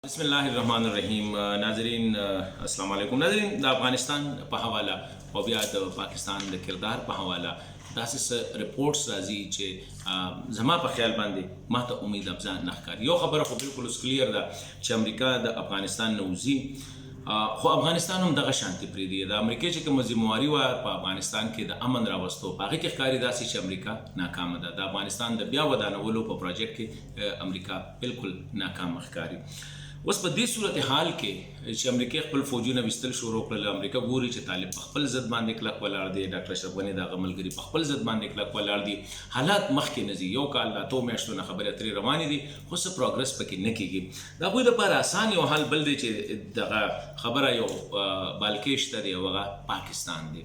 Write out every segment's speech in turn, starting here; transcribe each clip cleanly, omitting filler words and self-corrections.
बिस्मिल्लाहिर्रहमानिर्रहीम। नाजरीन अस्सलाम वालेकुम। नाजरीन द अफगानिस्तान په حواله او بیا د پاکستان د کردار په حواله داسې رپورټس راځي چې زما په خیال باندې ما ته امید افزا نه ښکاري. یو خبره خو بالکل کلیر ده چې امریکا د افغانستان نه وځي، خو افغانستان هم دغه شانتي پرېږدي. د امریکا چې کومه ذمهواري وه په افغانستان کې د امن راوستو، په هغې کې ښکاري داسې چې امریکا ناکامه ده. د افغانستان د بیا ودانولو په پروجیکټ کې امریکا بالکل ناکامه ښکاري. اوس په دې صورتحال کې چې امریکا خپل فوجونه ویستل شروع کړل، امریکا ګوري چې طالب په خپل ضد باندې کلک ولاړ دی، ډاکټر اشرف غني د هغه ملګري په خپل ضد باندې کلک ولاړ دي، حالات مخکې نه ځي. یو کال لا 2 میاشتو نه خبرې اترې روانې دي، خو څه پروګرس پکې نه کېږي. د هغوی لپاره اسان یو حل بل دی چې دغه خبره یو بالکې شته دی، هغه پاکستان دی.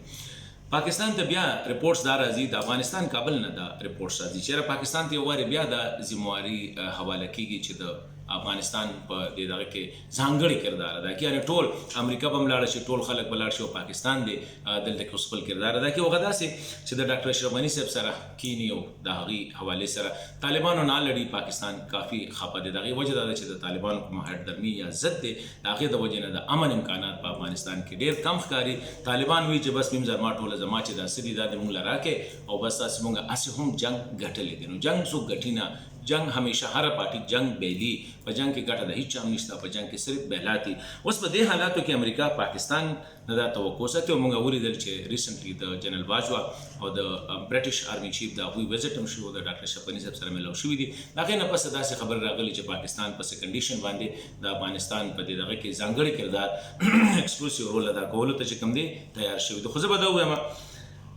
پاکستان ته بیا رپورټس دا راځي، د افغانستان کابل نه دا رپورټس راځي چې پاکستان ته یو وارې بیا د ذمهواري حواله کېږي چې د افغانستان په دې دغه کې ځانګړی کردار ادا کړي. یعنې ټول امریکا به هم لاړه شي، ټول خلک به لاړ شي او پاکستان دی دلته کې خپل کردار ادا کړي. هغه داسې چې د ډاکټر اشرف غني صاحب سره کینی او د هغې حوالې سره طالبانو نه لړي، پاکستان کافي خفه دی. د هغې وجه دا ده چې د طالبانو کوم هټدرمي یا ضد دی، د هغې د وجې نه د امن امکانات په افغانستان کې ډېر کم ښکاري. طالبان وایي چې بس 20 زر ما ټوله زما چې دا څه دي دا دې موږ له راکړې او بس تاسې موږ هسې هم جنګ ګټلی دی. نو جنګ څوک ګټي نه، جنگ همیشه هر پارټي جنگ بیلی، په جنگ کې ګټه د هیڅ چا هم نشته، په جنگ کې صرف بهلاتي. اوس په دې حالاتو کې امریکا پاکستان نه دا توقع ساتي او موږ ولیدل چې ریسنټلی د جنرال باجوا او د برټش آرمي چیف د هغوی وزټ هم شوی، د ډاکټر اشرف غني صاحب سره ملاو شوي دي. د هغې نه پس داسې خبر راغلی چې پاکستان په کنډیشن باندې د افغانستان په دې دغه کې ځانګړی کردار ایکسکلوسیو رول ادا کولو ته چې کوم دی تیار شوي دي. خو زه به دا ووایم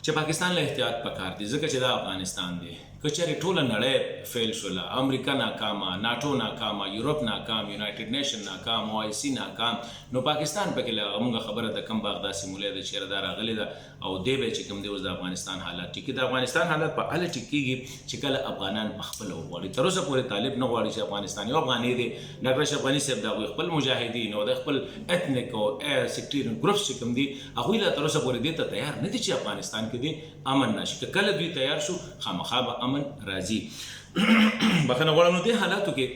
چې پاکستان له احتیاط پکار دی، ځکه چې دا افغانستان دی. که چېرې ټوله نړۍ فیل شوله، امریکا ناکامه، ناټو ناکامه، یورپ ناکام، یونایټډ نیشن ناکام، OIC ناکام، نو پاکستان پکې له موږ خبره د کم باغ داسې مولی ده چېرې دا راغلې ده او دی به چې کوم دی اوس د افغانستان حالات ټیکي. د افغانستان حالات په هله ټیک کېږي چې کله افغانان پخپله وغواړي. تر اوسه پورې طالب نه غواړي چې افغانستان یو افغاني دی. ډاکټر اشرف غني صاحب د هغوی خپل مجاهدین او د خپل ایتنیک او سیکټریین ګروپس چې کوم دي، هغوی لا تر اوسه پورې دې ته تیار نه دي چې افغانستان کې دی امن راشي. که کله دوی تیار شو، خامخا به امن راځي. بخښنه غواړم. نو دې حالاتو کې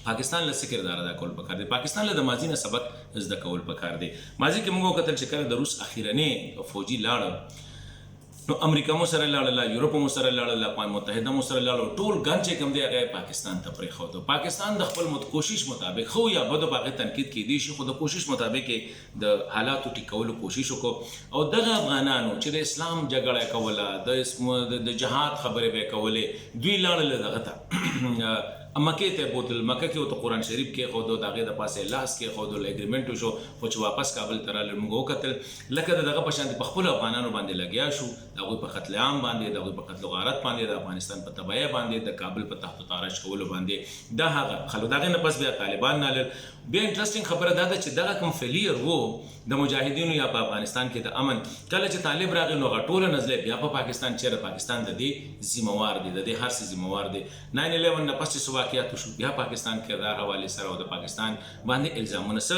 پاکستان له څه کردار ادا کول پکار دی؟ پاکستان له د ماضي نه سبق زده کول پکار دی. ماضي کې موږ وکتل چې کله د روس اخیرنی فوجي لاړه، نو امریکا مو سره لاړله، یورپ مو سره لاړله، اقوام متحده مو سره لاړله، ټول ګن چې کوم دی هغه پاکستان ته پرېښود. پاکستان د خپل کوشش مطابق، خو یا بدو په هغې تنقید کیدی شي، خو د کوشش مطابق د حالاتو ټیکولو کوشش وکړو. او دغه افغانانو چې د اسلام جګړه کوله، د جهاد خبرې به یې کولې، دوی لاړله دغه ته مکې ته بوتل، مکه کې ورته قرآن شریف کېښودو، د هغې د پاسه لاس کېښودو، اګریمنټ وشو. خو چې واپس کابل ته راغلل، موږ وکتل لکه د دغه په شانتې په خپلو افغانانو باندې لګیا شو، د هغوی په قتل عام باندې، د هغوی په قتل و غارت باندې، د افغانستان په تباهۍ باندې، د کابل په تحت و تاراج کولو باندې. دا هغه خلک، د هغې نه پس بیا طالبان نالل. بیا انټرسټینګ خبره دا ده چې دغه کوم فیلیر و د مجاهدینو یا په افغانستان کې د امن، کله چې طالب راغی نو هغه ټوله نزلې بیا په پاکستان، چېرې پاکستان د دې ذمهوار دی، د دې هر څه ذمهوار دی. 9/11 نه پس چې څه واقعات وشو، بیا پاکستان کردار حوالې سره او د پاکستان باندې الزامونه. څه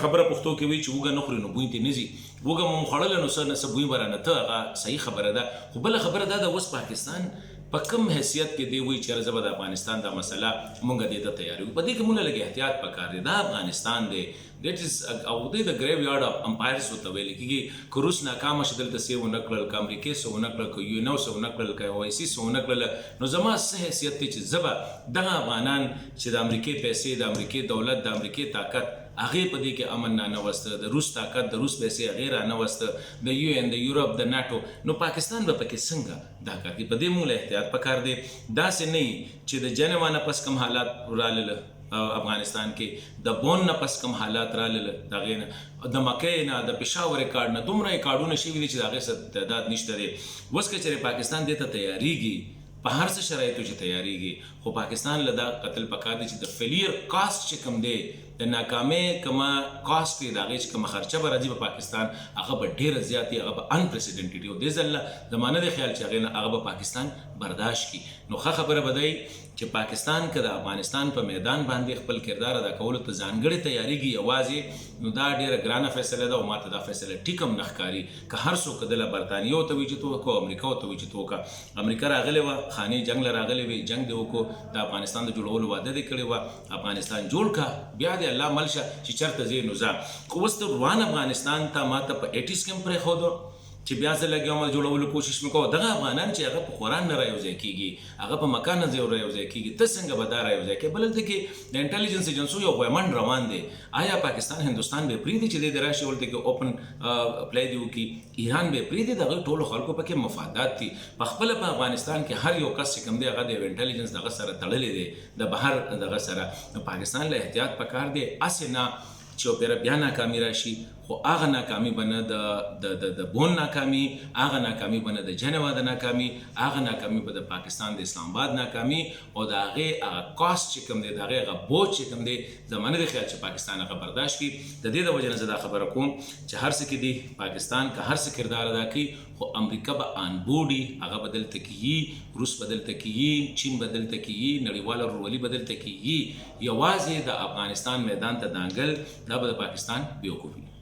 خبره پښتو کې وایي چې وږه نه خوري نو بوی ته نه ځي، وږه مو خوړله نو څه نه څه بوی به رانه ته، هغه صحیح خبره ده. خو بله خبره دا ده اوس پاکستان په کوم حیثیت کې دی وایي چې زه به د افغانستان دا مسله موږ دې ته تیار یو. په دې کې موږ لږ احتیاط پکار دی. دا افغانستان دی، دیټ از او دی د ګریو یارډ اف امپایرز ورته ویل کېږي. که روس ناکامه شي دلته څه ونه کړل، که امریکې څه ونه کړل، که یونو څه ونه کړل، که OIC څه ونه کړل، نو زما څه حیثیت دی چې زه به دغه افغانان چې د امریکې پیسې، د امریکې دولت، د امریکې طاقت، هغې په دې کې امن رانوسته، د روس طاقت، د روس پیسې هغې رانوسته، د UN، د یورپ، د ناټو، نو پاکستان به پکې څنګه دا کار کوي؟ په دې موږ له احتیاط پکار دی. داسې نه وي چې د جنوه نه پس کوم حالات رالله افغانستان کې، د بون نه پس کوم حالات رالله، د هغې نه د مکې نه، د پېښور ریکارډ نه دومره ریکارډونه شوي دي چې د هغې څه تعداد نشته دی. اوس که چېرې پاکستان دې ته تیارېږي، په هر څه شرایطو چې تیارېږي، خو پاکستان له دا قتل پکار دی چې د فیلیر کاسټ چې کوم دی د ناکامۍ کومه کاسټ دی د هغې چې کومه خرچه به راځي په پاکستان هغه به ډېره زیات وي هغه به انپرسیډنټډ وي او دې ځل زما نه دی خیال چې هغې نه هغه به پاکستان برداشت کړي نو ښه خبره به دی چې پاکستان که د افغانستان په میدان باندې خپل کردار ادا کولو ته ځانګړې تیاریږي یوازې نو دا ډېره ګرانه فیصله ده او ماته دا فیصله ټیک هم نه ښکاري که هر څوک دله برطانیې ورته وایي چې ته وکړو امریکا ورته وایي چې ته وکړه امریکا راغلې وه خانې جنګ له راغلې وې جنګ دې وکړو د افغانستان د جوړولو وعده دې کړې وه افغانستان جوړ کړه بیا دې الله مل شه چې چېرته ځې نو ځه خو اوس د روان افغانستان ته ماته په 80s کې هم پرېښودو چې بیا زه لګیا وم جوړولو کوشش مې کوه دغه افغانان چې هغه په خوران نه رايوځای کېږي هغه په مکان نه رايوځای کېږي ته څنګه به دا رايوځای کړې بل دلته کې د انټلیجنس ایجنسو یو غویمنډ روان دی آیا پاکستان هندوستان به پرېږدي چې د راشي ولته کې اوپن پلی دی وکړي ایران به پرېږدي د هغوی ټولو خلکو پکې مفادات دي په خپله په افغانستان کې هر یو کس چې کوم دی هغه د انټلیجنس دغه سره تړلی دی د بهر دغه سره نو پاکستان له احتیاط پکار دی هسې نه چې اوپیره بیا ناکامي راشي خو هغه ناکامي به نه د بون ناکامي هغه ناکامي به نه د جنوا د ناکامي هغه ناکامي به د پاکستان د اسلام آباد ناکامي او د هغې هغه کاسټ چې کوم دی د هغې هغه بوج چې کوم دی زما نه دی خیال چې پاکستان هغه برداشت کړي د دې د وجې نه زه دا خبره کوم چې هر څه کې دی پاکستان که هر څه کردار ادا کړي خو امریکا به آنبوډي هغه به دلته کېږي روس به دلته کېږي چین به دلته کېږي نړیواله ورورولي به دلته کېږي یوازې د افغانستان میدان ته دانګل دا به د پاکستان بیوقوفي